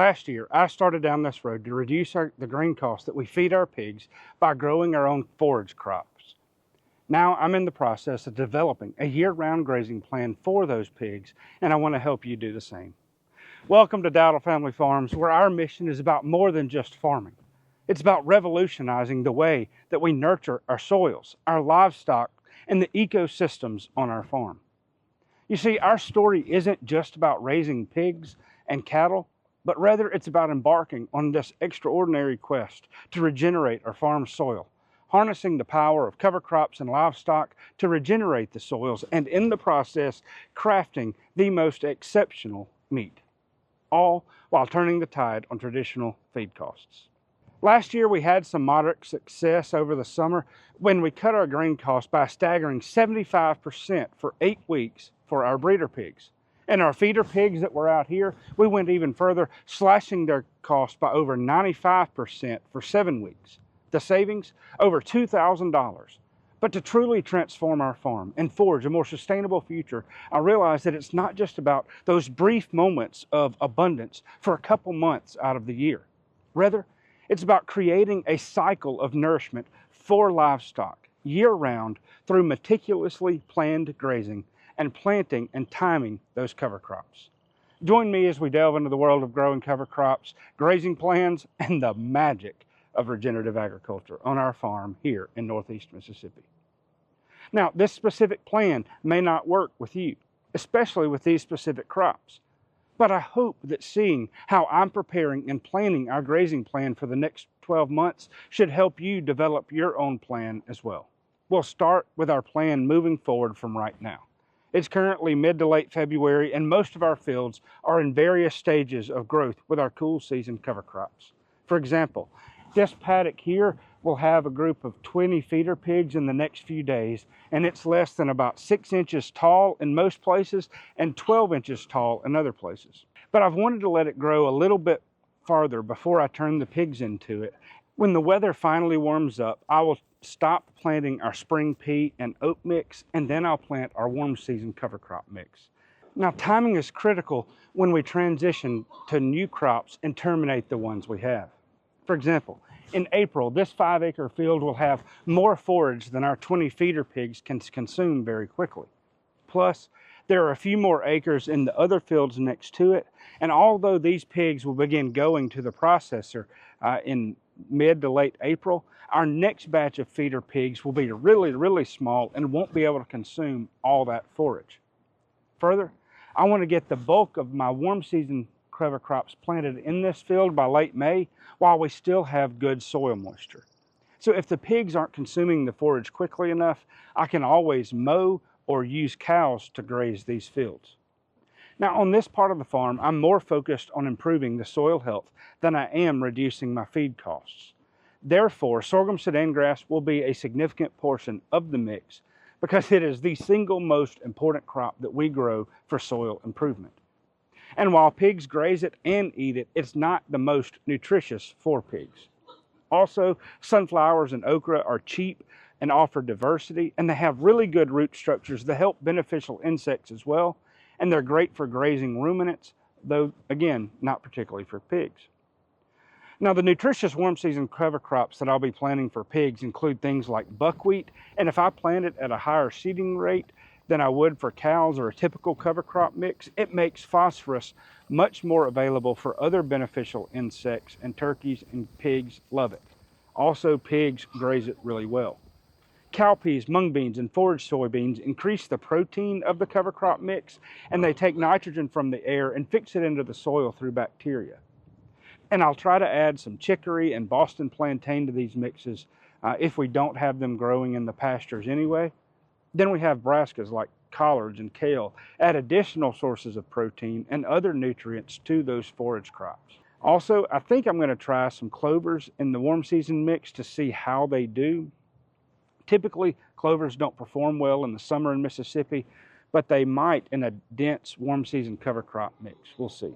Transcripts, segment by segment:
Last year, I started down this road to reduce the grain costs that we feed our pigs by growing our own forage crops. Now I'm in the process of developing a year-round grazing plan for those pigs, and I want to help you do the same. Welcome to Dowdle Family Farms, where our mission is about more than just farming. It's about revolutionizing the way that we nurture our soils, our livestock, and the ecosystems on our farm. You see, our story isn't just about raising pigs and cattle, but rather it's about embarking on this extraordinary quest to regenerate our farm soil, harnessing the power of cover crops and livestock to regenerate the soils, and in the process, crafting the most exceptional meat, all while turning the tide on traditional feed costs. Last year, we had some moderate success over the summer when we cut our grain costs by a staggering 75% for 8 weeks for our breeder pigs. And our feeder pigs that were out here, we went even further, slashing their cost by over 95% for 7 weeks. The savings, over $2,000. But to truly transform our farm and forge a more sustainable future, I realized that it's not just about those brief moments of abundance for a couple months out of the year. Rather, it's about creating a cycle of nourishment for livestock year-round through meticulously planned grazing and planting and timing those cover crops. Join me as we delve into the world of growing cover crops, grazing plans, and the magic of regenerative agriculture on our farm here in Northeast Mississippi. Now, this specific plan may not work with you, especially with these specific crops. But I hope that seeing how I'm preparing and planning our grazing plan for the next 12 months should help you develop your own plan as well. We'll start with our plan moving forward from right now. It's currently mid to late February, and most of our fields are in various stages of growth with our cool season cover crops. For example, this paddock here will have a group of 20 feeder pigs in the next few days, and it's less than about 6 inches tall in most places and 12 inches tall in other places. But I've wanted to let it grow a little bit farther before I turn the pigs into it. When the weather finally warms up, I will stop planting our spring pea and oat mix, and then I'll plant our warm season cover crop mix. Now, timing is critical when we transition to new crops and terminate the ones we have. For example, in April, this 5-acre field will have more forage than our 20 feeder pigs can consume very quickly. Plus, there are a few more acres in the other fields next to it, and although these pigs will begin going to the processor in mid to late April, our next batch of feeder pigs will be really small and won't be able to consume all that forage. Further, I want to get the bulk of my warm season cover crops planted in this field by late May while we still have good soil moisture. So if the pigs aren't consuming the forage quickly enough, I can always mow or use cows to graze these fields. Now, on this part of the farm, I'm more focused on improving the soil health than I am reducing my feed costs. Therefore, sorghum sudan grass will be a significant portion of the mix because it is the single most important crop that we grow for soil improvement. And while pigs graze it and eat it, it's not the most nutritious for pigs. Also, sunflowers and okra are cheap and offer diversity, and they have really good root structures that help beneficial insects as well, and they're great for grazing ruminants, though again, not particularly for pigs. Now, the nutritious warm season cover crops that I'll be planting for pigs include things like buckwheat, and if I plant it at a higher seeding rate than I would for cows or a typical cover crop mix, it makes phosphorus much more available for other beneficial insects, and turkeys and pigs love it. Also, pigs graze it really well. Cowpeas, mung beans, and forage soybeans increase the protein of the cover crop mix, and they take nitrogen from the air and fix it into the soil through bacteria. And I'll try to add some chicory and Boston plantain to these mixes if we don't have them growing in the pastures anyway. Then we have brassicas like collards and kale, add additional sources of protein and other nutrients to those forage crops. Also, I think I'm going to try some clovers in the warm season mix to see how they do. Typically, clovers don't perform well in the summer in Mississippi, but they might in a dense warm season cover crop mix. We'll see.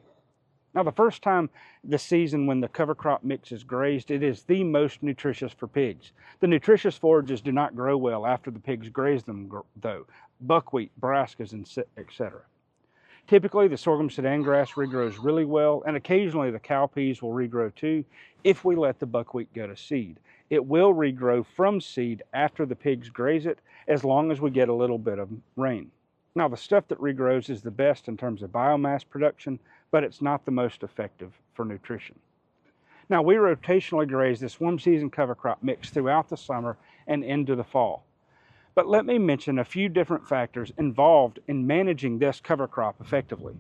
Now, the first time this season when the cover crop mix is grazed, it is the most nutritious for pigs. The nutritious forages do not grow well after the pigs graze them, though. Buckwheat, brassicas, etc. Typically, the sorghum sudan grass regrows really well, and occasionally the cowpeas will regrow too if we let the buckwheat go to seed. It will regrow from seed after the pigs graze it, as long as we get a little bit of rain. Now, the stuff that regrows is the best in terms of biomass production, but it's not the most effective for nutrition. Now, we rotationally graze this warm season cover crop mix throughout the summer and into the fall. But let me mention a few different factors involved in managing this cover crop effectively.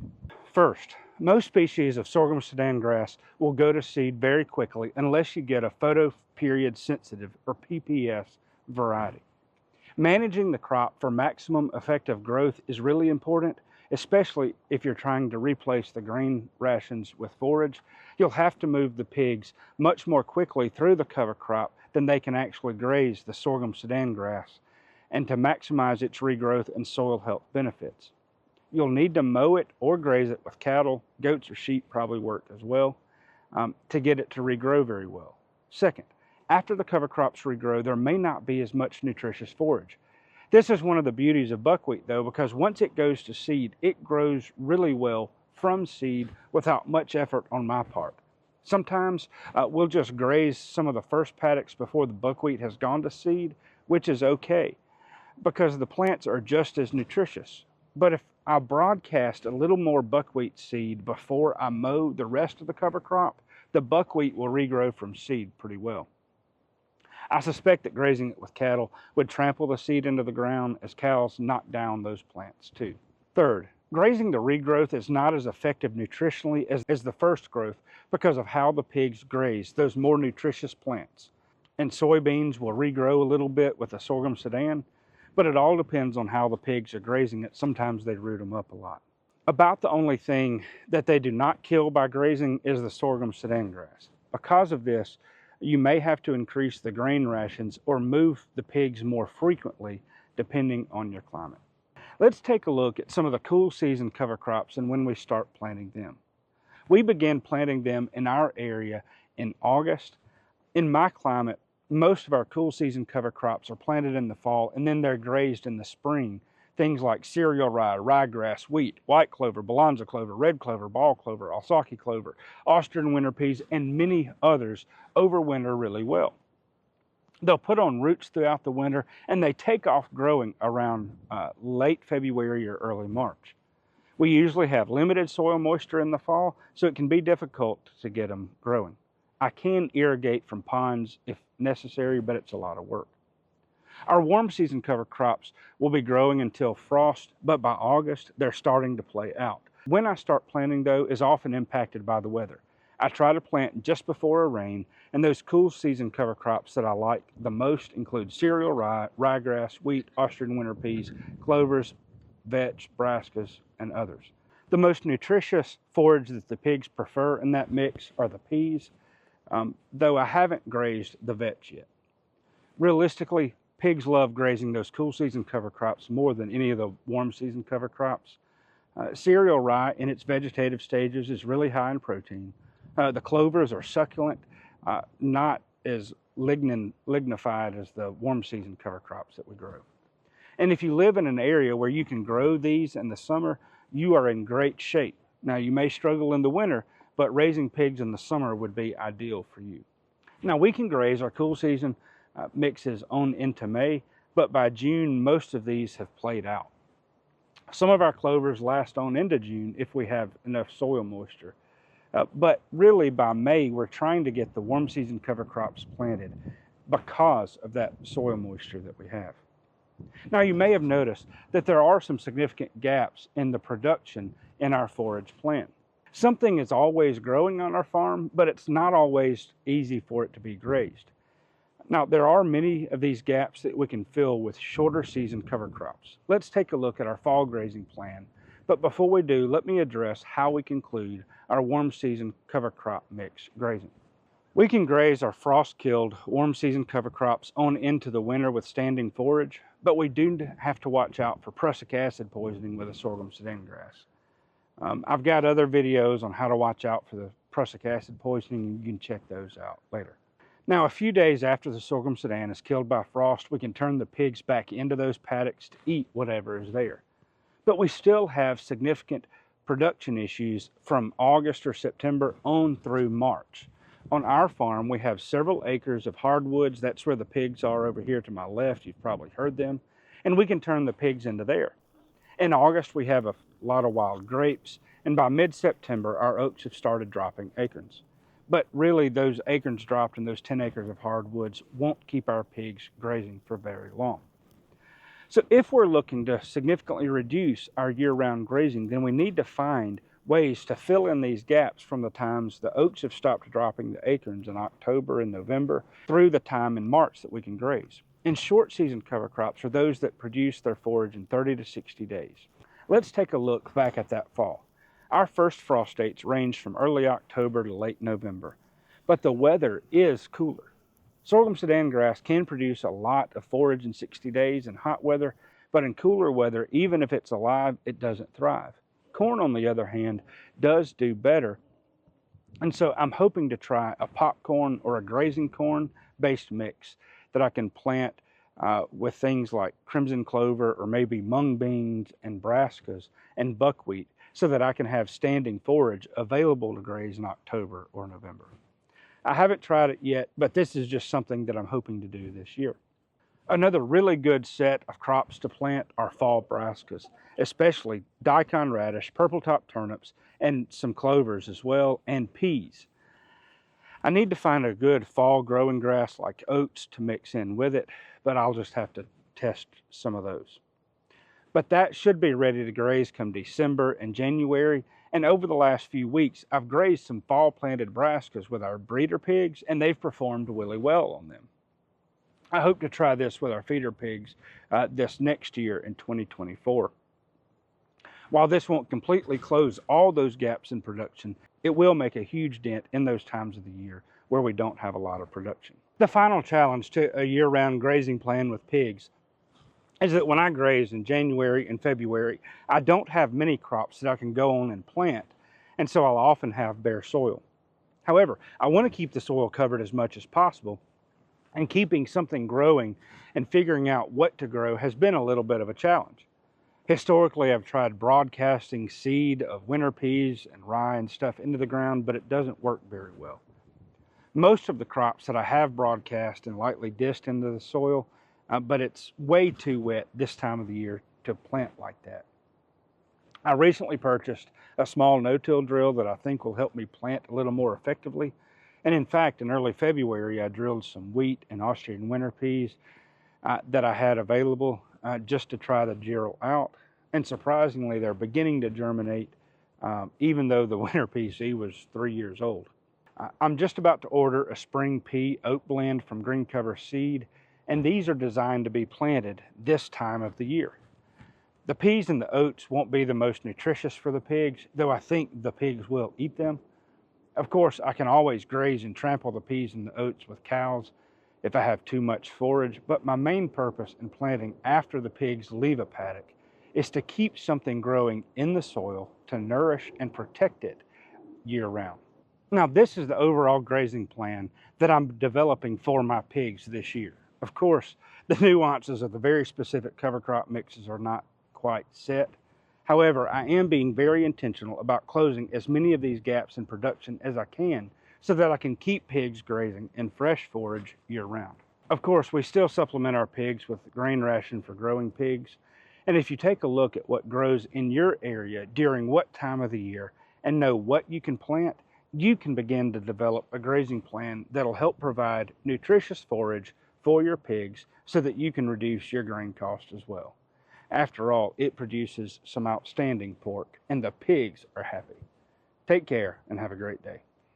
First, most species of sorghum sudan grass will go to seed very quickly unless you get a photoperiod sensitive or PPS variety. Managing the crop for maximum effective growth is really important, especially if you're trying to replace the grain rations with forage. You'll have to move the pigs much more quickly through the cover crop than they can actually graze the sorghum sudan grass, and to maximize its regrowth and soil health benefits. You'll need to mow it or graze it with cattle. Goats or sheep probably work as well, to get it to regrow very well. Second, after the cover crops regrow, there may not be as much nutritious forage. This is one of the beauties of buckwheat though, because once it goes to seed, it grows really well from seed without much effort on my part. Sometimes we'll just graze some of the first paddocks before the buckwheat has gone to seed, which is okay, because the plants are just as nutritious. But if I broadcast a little more buckwheat seed before I mow the rest of the cover crop, the buckwheat will regrow from seed pretty well. I suspect that grazing it with cattle would trample the seed into the ground, as cows knock down those plants too. Third, grazing the regrowth is not as effective nutritionally as the first growth because of how the pigs graze those more nutritious plants. And soybeans will regrow a little bit with the sorghum sudan, but it all depends on how the pigs are grazing it. Sometimes they root them up a lot. About the only thing that they do not kill by grazing is the sorghum sudan grass. Because of this, you may have to increase the grain rations or move the pigs more frequently depending on your climate. Let's take a look at some of the cool season cover crops and when we start planting them. We began planting them in our area in August. In my climate, most of our cool season cover crops are planted in the fall and then they're grazed in the spring. Things like cereal rye, ryegrass, wheat, white clover, balanza clover, red clover, ball clover, Alsaki clover, Austrian winter peas, and many others overwinter really well. They'll put on roots throughout the winter and they take off growing around late February or early March. We usually have limited soil moisture in the fall, so it can be difficult to get them growing. I can irrigate from ponds if necessary, but it's a lot of work. Our warm season cover crops will be growing until frost, but by August, they're starting to play out. When I start planting, though, is often impacted by the weather. I try to plant just before a rain, and those cool season cover crops that I like the most include cereal rye, ryegrass, wheat, Austrian winter peas, clovers, vetch, brassicas, and others. The most nutritious forage that the pigs prefer in that mix are the peas, though I haven't grazed the vetch yet. Realistically, pigs love grazing those cool season cover crops more than any of the warm season cover crops. Cereal rye in its vegetative stages is really high in protein. The clovers are succulent, not as lignified as the warm season cover crops that we grow. And if you live in an area where you can grow these in the summer, you are in great shape. Now, you may struggle in the winter, but raising pigs in the summer would be ideal for you. Now, we can graze our cool season mixes on into May, but by June, most of these have played out. Some of our clovers last on into June if we have enough soil moisture. But really by May, we're trying to get the warm season cover crops planted because of that soil moisture that we have. Now, you may have noticed that there are some significant gaps in the production in our forage plan. Something is always growing on our farm, but it's not always easy for it to be grazed. Now, there are many of these gaps that we can fill with shorter season cover crops. Let's take a look at our fall grazing plan. But before we do, let me address how we conclude our warm season cover crop mix grazing. We can graze our frost-killed warm season cover crops on into the winter with standing forage, but we do have to watch out for prussic acid poisoning with a sorghum sudan grass. I've got other videos on how to watch out for the prussic acid poisoning. You can check those out later. Now, a few days after the sorghum sudan is killed by frost, we can turn the pigs back into those paddocks to eat whatever is there. But we still have significant production issues from August or September on through March. On our farm, we have several acres of hardwoods. That's where the pigs are over here to my left. You've probably heard them. And we can turn the pigs into there. In August, we have a lot of wild grapes. And by mid-September, our oaks have started dropping acorns. But really, those acorns dropped in those 10 acres of hardwoods won't keep our pigs grazing for very long. So if we're looking to significantly reduce our year-round grazing, then we need to find ways to fill in these gaps from the times the oaks have stopped dropping the acorns in October and November through the time in March that we can graze. And short season cover crops are those that produce their forage in 30 to 60 days. Let's take a look back at that fall. Our first frost dates ranged from early October to late November, but the weather is cooler. Sorghum Sudan grass can produce a lot of forage in 60 days in hot weather, but in cooler weather, even if it's alive, it doesn't thrive. Corn, on the other hand, does do better. And so I'm hoping to try a popcorn or a grazing corn based mix that I can plant with things like crimson clover or maybe mung beans and brassicas and buckwheat so that I can have standing forage available to graze in October or November. I haven't tried it yet, but this is just something that I'm hoping to do this year. Another really good set of crops to plant are fall brassicas, especially daikon radish, purple top turnips, and some clovers as well, and peas. I need to find a good fall growing grass like oats to mix in with it, but I'll just have to test some of those. But that should be ready to graze come December and January, and over the last few weeks, I've grazed some fall planted brassicas with our breeder pigs, and they've performed really well on them. I hope to try this with our feeder pigs this next year in 2024. While this won't completely close all those gaps in production, it will make a huge dent in those times of the year where we don't have a lot of production. The final challenge to a year-round grazing plan with pigs is that when I graze in January and February, I don't have many crops that I can go on and plant, and so I'll often have bare soil. However, I want to keep the soil covered as much as possible, and keeping something growing and figuring out what to grow has been a little bit of a challenge. Historically, I've tried broadcasting seed of winter peas and rye and stuff into the ground, but it doesn't work very well. Most of the crops that I have broadcast and lightly dished into the soil, but it's way too wet this time of the year to plant like that. I recently purchased a small no-till drill that I think will help me plant a little more effectively. And in fact, in early February, I drilled some wheat and Austrian winter peas that I had available just to try the geril out. And surprisingly, they're beginning to germinate, even though the winter pea seed was 3 years old. I'm just about to order a spring pea oat blend from Green Cover Seed, and these are designed to be planted this time of the year. The peas and the oats won't be the most nutritious for the pigs, though I think the pigs will eat them. Of course, I can always graze and trample the peas and the oats with cows if I have too much forage, but my main purpose in planting after the pigs leave a paddock is to keep something growing in the soil to nourish and protect it year-round. Now, this is the overall grazing plan that I'm developing for my pigs this year. Of course, the nuances of the very specific cover crop mixes are not quite set. However, I am being very intentional about closing as many of these gaps in production as I can so that I can keep pigs grazing in fresh forage year-round. Of course, we still supplement our pigs with grain ration for growing pigs. And if you take a look at what grows in your area during what time of the year and know what you can plant, you can begin to develop a grazing plan that'll help provide nutritious forage for your pigs so that you can reduce your grain cost as well. After all, it produces some outstanding pork, and the pigs are happy. Take care and have a great day.